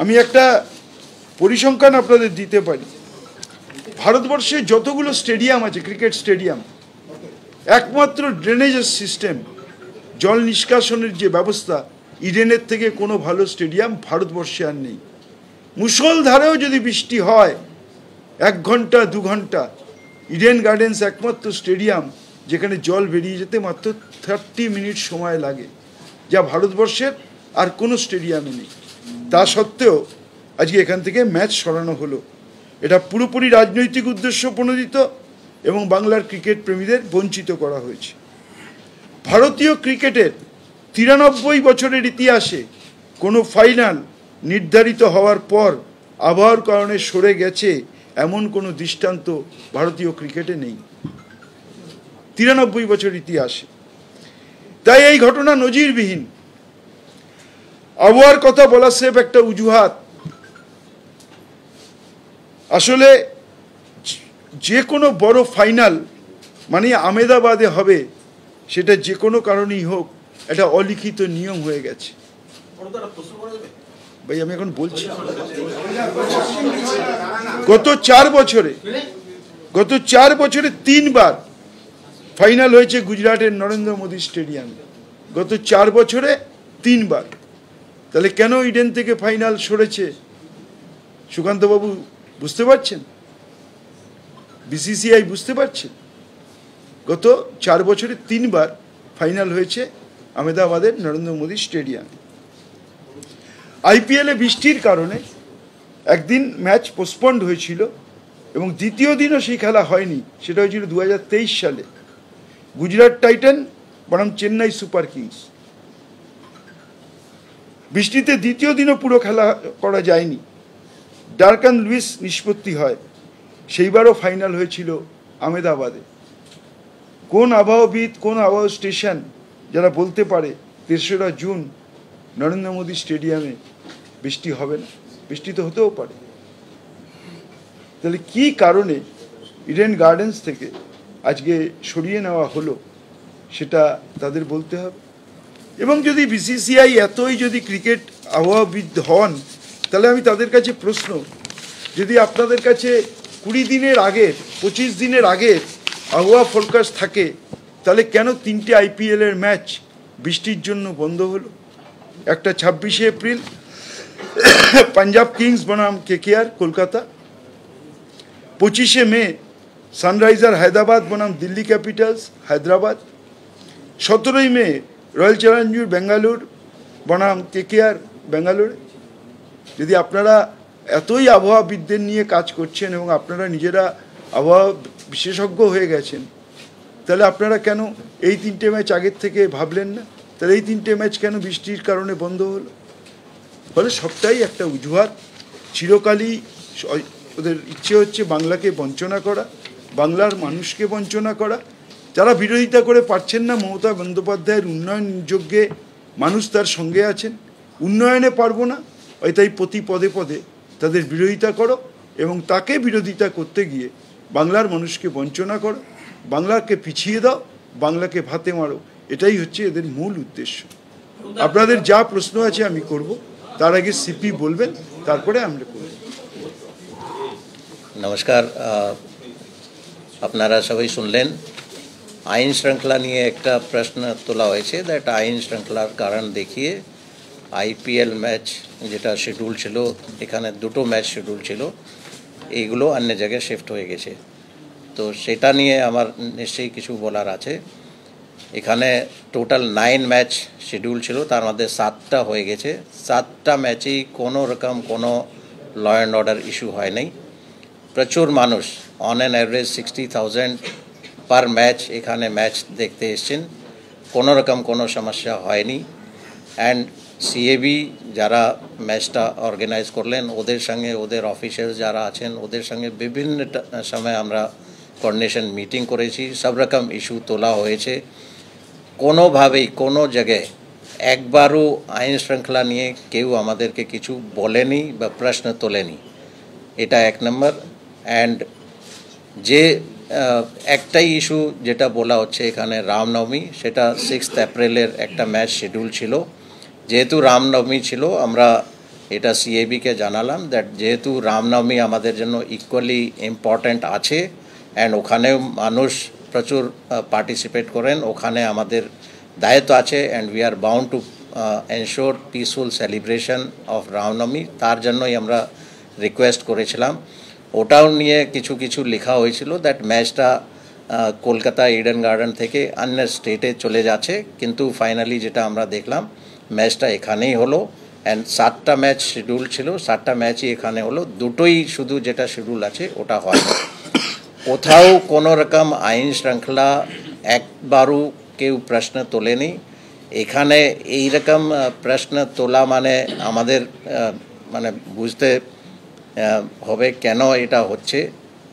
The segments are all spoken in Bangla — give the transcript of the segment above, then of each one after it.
আমি একটা পরিসংখ্যান আপনাদের দিতে পারি। ভারতবর্ষে যতগুলো স্টেডিয়াম আছে, ক্রিকেট স্টেডিয়াম, একমাত্র ড্রেনেজের সিস্টেম, জল নিষ্কাশনের যে ব্যবস্থা, ইডেনের থেকে কোনো ভালো স্টেডিয়াম ভারতবর্ষে আর নেই। মুষলধারেও যদি বৃষ্টি হয় 1 ঘন্টা 2 ঘন্টা, ইডেন গার্ডেন্স একমাত্র স্টেডিয়াম যেখানে জল বেরিয়ে যেতে মাত্র 30 মিনিট সময় লাগে, যা ভারতবর্ষের আর কোনো স্টেডিয়ামে নেই। তা সত্ত্বেও আজকে এখান থেকে ম্যাচ সরানো হলো। এটা পুরোপুরি রাজনৈতিক উদ্দেশ্য প্রণোদিত এবং বাংলার ক্রিকেট প্রেমীদের বঞ্চিত করা হয়েছে। ভারতীয় ক্রিকেটের 93 বছরের ইতিহাসে কোনো ফাইনাল নির্ধারিত হওয়ার পর আবহাওয়ার কারণে সরে গেছে এমন কোনো দৃষ্টান্ত ভারতীয় ক্রিকেটে নেই 93 বছর ইতিহাসে। তাই এই ঘটনা নজিরবিহীন। আবহাওয়ার কথা বলা সেফ একটা অজুহাত। আসলে যে কোনো বড় ফাইনাল মানে আহমেদাবাদে হবে, সেটা যে কোনো কারণেই হোক একটা অলিখিত নিয়ম হয়ে গেছে। ভাই আমি এখন বলছি, গত 4 বছরে 3 বার ফাইনাল হয়েছে গুজরাটের নরেন্দ্র মোদী স্টেডিয়ামে। গত 4 বছরে 3 বার। তাহলে কেন ইডেন থেকে ফাইনাল সরেছে সুকান্তবাবু বুঝতে পারছেন? বিসিসিআই বুঝতে পারছে? গত 4 বছরে 3 বার ফাইনাল হয়েছে আহমেদাবাদের নরেন্দ্র মোদী স্টেডিয়াম। আইপিএলে বৃষ্টির কারণে একদিন ম্যাচ পোস্টপন্ড হয়েছিল এবং দ্বিতীয় দিনও সেই খেলা হয়নি। সেটা হয়েছিল 2023 সালে, গুজরাট টাইটান বনাম চেন্নাই সুপার কিংস। বৃষ্টিতে দ্বিতীয় দিনও পুরো খেলা করা যায়নি, ডারকান লুইস নিষ্পত্তি হয়। সেইবারও ফাইনাল হয়েছিল আহমেদাবাদে। কোন আবহাওয়াবিদ, কোন আবহাওয়া স্টেশন যারা বলতে পারে 3রা জুন নরেন্দ্র মোদী স্টেডিয়ামে বৃষ্টি হবে না? বৃষ্টি তো হতেও পারে। তাহলে কি কারণে ইডেন গার্ডেন্স থেকে আজকে সরিয়ে নেওয়া হলো সেটা তাদের বলতে হবে। এবং যদি বিসিসিআই এতই যদি ক্রিকেট আবহাওয়াবিদ হন, তাহলে আমি তাদের কাছে প্রশ্ন, যদি আপনাদের কাছে 20 দিনের আগের 25 দিনের আগের আবহাওয়া ফোরকাস্ট থাকে, তাহলে কেন 3টে আইপিএলের ম্যাচ বৃষ্টির জন্য বন্ধ হলো? একটা 26শে এপ্রিল পাঞ্জাব কিংস বনাম কেকেআর কলকাতা, 25শে মে সানরাইজার হায়দ্রাবাদ বনাম দিল্লি ক্যাপিটালস হায়দ্রাবাদ, 17ই মে রয়্যাল চ্যালেঞ্জার্স ব্যাঙ্গালোর বনাম কেকেআর ব্যাঙ্গালোরে। যদি আপনারা এতই আবহাওয়াবিদদের নিয়ে কাজ করছেন এবং আপনারা নিজেরা আবহাওয়া বিশেষজ্ঞ হয়ে গেছেন, তাহলে আপনারা কেন এই 3টে ম্যাচ আগের থেকে ভাবলেন না? তাহলে এই 3টে ম্যাচ কেন বৃষ্টির কারণে বন্ধ হলো? ফলে সবটাই একটা অজুহাত। চিরকালই ওদের ইচ্ছে হচ্ছে বাংলাকে বঞ্চনা করা, বাংলার মানুষকে বঞ্চনা করা। যারা বিরোধিতা করে পারছেন না মমতা বন্দ্যোপাধ্যায়ের উন্নয়ন যজ্ঞে, মানুষ তার সঙ্গে আছেন, উন্নয়নে পারবো না, তাই প্রতি পদে পদে তাদের বিরোধিতা করো এবং তাকে বিরোধিতা করতে গিয়ে বাংলার মানুষকে বঞ্চনা করো, বাংলাকে পিছিয়ে দাও, বাংলাকে ভাতে মারো। এটাই হচ্ছে এদের মূল উদ্দেশ্য। আপনাদের যা প্রশ্ন আছে আমি করব, তার আগে সিপি বলবেন, তারপরে আমরা করব। নমস্কার, আপনারা সবাই শুনলেন। আইন শৃঙ্খলা নিয়ে একটা প্রশ্ন তোলা হয়েছে, দ্যাট আইন শৃঙ্খলার কারণ দেখিয়ে আইপিএল ম্যাচ যেটা শিডিউল ছিল, এখানে 2টো ম্যাচ শিডিউল ছিল, এইগুলো অন্য জায়গায় শিফট হয়ে গেছে। তো সেটা নিয়ে আমার নিশ্চয়ই কিছু বলার আছে। এখানে টোটাল 9 ম্যাচ শিডিউল ছিল, তার মধ্যে 7টা হয়ে গেছে। 7টা ম্যাচেই কোনো রকম কোনো ল অ্যান্ড অর্ডার ইস্যু হয় নাই। প্রচুর মানুষ, on an average 60,000 per match এখানে ম্যাচ দেখতে এসছেন, কোনো রকম কোনো সমস্যা হয়নি। অ্যান্ড সিএবি যারা ম্যাচটা অর্গানাইজ করলেন, ওদের সঙ্গে ওদের অফিসিয়ালস যারা আছেন, ওদের সঙ্গে বিভিন্ন সময় আমরা কোঅর্ডিনেশন মিটিং করেছি, সব রকম ইস্যু তোলা হয়েছে। কোনোভাবেই কোনো জায়গায় একবারও আইন শৃঙ্খলা নিয়ে কেউ আমাদেরকে কিছু বলেনি বা প্রশ্ন তোলেনি। এটা 1 নম্বর। অ্যান্ড যে একটাই ইস্যু যেটা বলা হচ্ছে এখানে রামনবমী, সেটা 6 এপ্রিলের একটা ম্যাচ শিডিউল ছিল। যেহেতু রামনবমী ছিল, আমরা এটা সিএবিকে জানালাম দ্যাট যেহেতু রামনবমী আমাদের জন্য ইকুয়ালি ইম্পর্ট্যান্ট আছে অ্যান্ড ওখানেও মানুষ প্রচুর পার্টিসিপেট করেন, ওখানে আমাদের দায়িত্ব আছে and we are bound to ensure peaceful celebration of Ramnavami. তার জন্যই আমরা রিকোয়েস্ট করেছিলাম। ওটাও নিয়ে কিছু কিছু লেখা হয়েছিল দ্যাট ম্যাচটা কলকাতা ইডেন গার্ডেন থেকে অন্য স্টেটে চলে যাচ্ছে, কিন্তু ফাইনালি যেটা আমরা দেখলাম ম্যাচটা এখানেই হলো অ্যান্ড 7টা ম্যাচ শিডিউল ছিল, 7টা ম্যাচই এখানে হলো, দুটোই শুধু যেটা শিডিউল আছে ওটা হয়। কোথাও কোনো রকম আইন শৃঙ্খলা একবারও কেউ প্রশ্ন তোলেনি। এখানে এইরকম প্রশ্ন তোলা মানে আমাদের মানে বুঝতে হবে কেন এটা হচ্ছে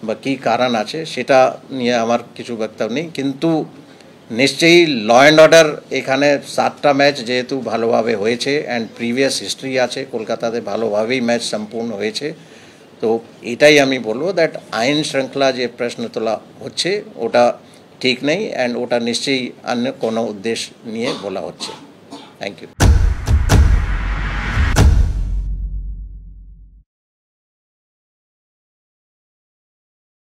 বা কী কারণ আছে, সেটা নিয়ে আমার কিছু বক্তব্য নেই। কিন্তু নিশ্চয়ই ল অ্যান্ড অর্ডার এখানে 7টা ম্যাচ যেহেতু ভালোভাবে হয়েছে অ্যান্ড প্রিভিয়াস হিস্ট্রি আছে, কলকাতাতে ভালোভাবেই ম্যাচ সম্পূর্ণ হয়েছে। তো এটাই আমি বলবো দ্যাট আইন শৃঙ্খলা যে প্রশ্ন তোলা হচ্ছে ওটা ঠিক নেই অ্যান্ড ওটা নিশ্চয়ই অন্য কোনো উদ্দেশ্য নিয়ে বলা হচ্ছে। Thank you.